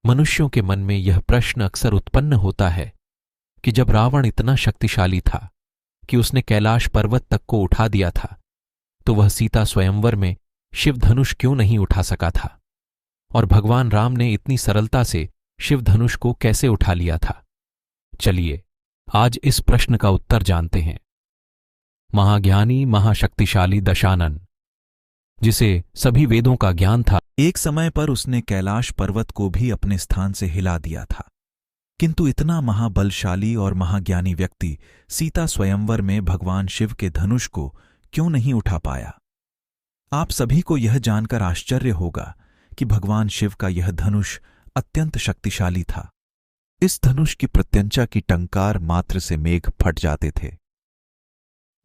मनुष्यों के मन में यह प्रश्न अक्सर उत्पन्न होता है कि जब रावण इतना शक्तिशाली था कि उसने कैलाश पर्वत तक को उठा दिया था, तो वह सीता स्वयंवर में शिव धनुष क्यों नहीं उठा सका था, और भगवान राम ने इतनी सरलता से शिव धनुष को कैसे उठा लिया था। चलिए आज इस प्रश्न का उत्तर जानते हैं। महाज्ञानी महाशक्तिशाली दशानन, जिसे सभी वेदों का ज्ञान था, एक समय पर उसने कैलाश पर्वत को भी अपने स्थान से हिला दिया था, किंतु इतना महाबलशाली और महाज्ञानी व्यक्ति सीता स्वयंवर में भगवान शिव के धनुष को क्यों नहीं उठा पाया। आप सभी को यह जानकर आश्चर्य होगा कि भगवान शिव का यह धनुष अत्यंत शक्तिशाली था। इस धनुष की प्रत्यंचा की टंकार मात्र से मेघ फट जाते थे,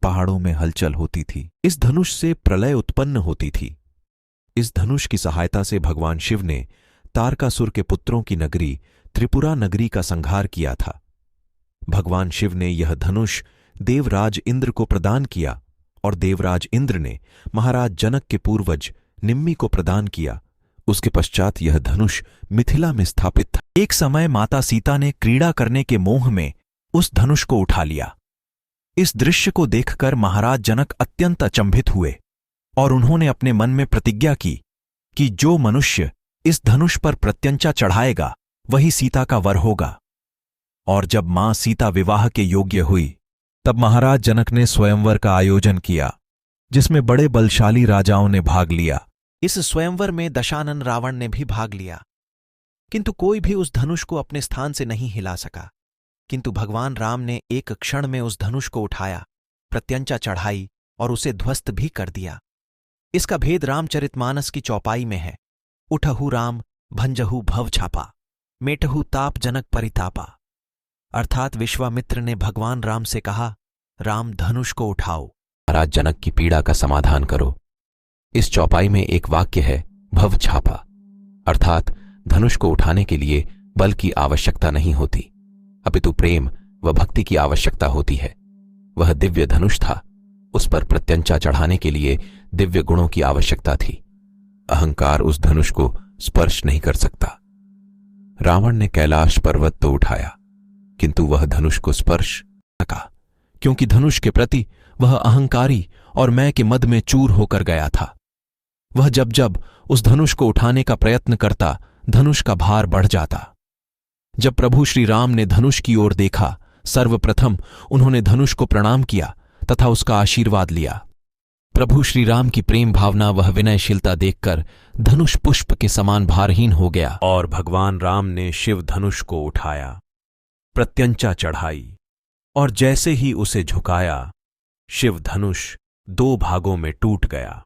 पहाड़ों में हलचल होती थी। इस धनुष से प्रलय उत्पन्न होती थी। इस धनुष की सहायता से भगवान शिव ने तारकासुर के पुत्रों की नगरी त्रिपुरा नगरी का संहार किया था। भगवान शिव ने यह धनुष देवराज इंद्र को प्रदान किया और देवराज इंद्र ने महाराज जनक के पूर्वज निम्मी को प्रदान किया। उसके पश्चात यह धनुष मिथिला में स्थापित था। एक समय माता सीता ने क्रीड़ा करने के मोह में उस धनुष को उठा लिया। इस दृश्य को देखकर महाराज जनक अत्यंत अचंभित हुए और उन्होंने अपने मन में प्रतिज्ञा की कि जो मनुष्य इस धनुष पर प्रत्यंचा चढ़ाएगा वही सीता का वर होगा। और जब मां सीता विवाह के योग्य हुई, तब महाराज जनक ने स्वयंवर का आयोजन किया, जिसमें बड़े बलशाली राजाओं ने भाग लिया। इस स्वयंवर में दशानन रावण ने भी भाग लिया, किंतु कोई भी उस धनुष को अपने स्थान से नहीं हिला सका। किंतु भगवान राम ने एक क्षण में उस धनुष को उठाया, प्रत्यंचा चढ़ाई और उसे ध्वस्त भी कर दिया। इसका भेद रामचरितमानस की चौपाई में है। उठहु राम भंजहु भव छापा, मेटहु ताप जनक परितापा। अर्थात विश्वामित्र ने भगवान राम से कहा, राम धनुष को उठाओ, महाराज जनक की पीड़ा का समाधान करो। इस चौपाई में एक वाक्य है, भव छापा, अर्थात धनुष को उठाने के लिए बल की आवश्यकता नहीं होती, अपितु प्रेम व भक्ति की आवश्यकता होती है। वह दिव्य धनुष था, उस पर प्रत्यंचा चढ़ाने के लिए दिव्य गुणों की आवश्यकता थी। अहंकार उस धनुष को स्पर्श नहीं कर सकता। रावण ने कैलाश पर्वत तो उठाया, किंतु वह धनुष को स्पर्श सका, क्योंकि धनुष के प्रति वह अहंकारी और मैं के मद में चूर होकर गया था। वह जब जब उस धनुष को उठाने का प्रयत्न करता, धनुष का भार बढ़ जाता। जब प्रभु श्री राम ने धनुष की ओर देखा, सर्वप्रथम उन्होंने धनुष को प्रणाम किया तथा उसका आशीर्वाद लिया। प्रभु श्री राम की प्रेम भावना वह विनयशीलता देखकर धनुष पुष्प के समान भारहीन हो गया और भगवान राम ने शिव धनुष को उठाया, प्रत्यंचा चढ़ाई और जैसे ही उसे झुकाया, शिव धनुष 2 भागों में टूट गया।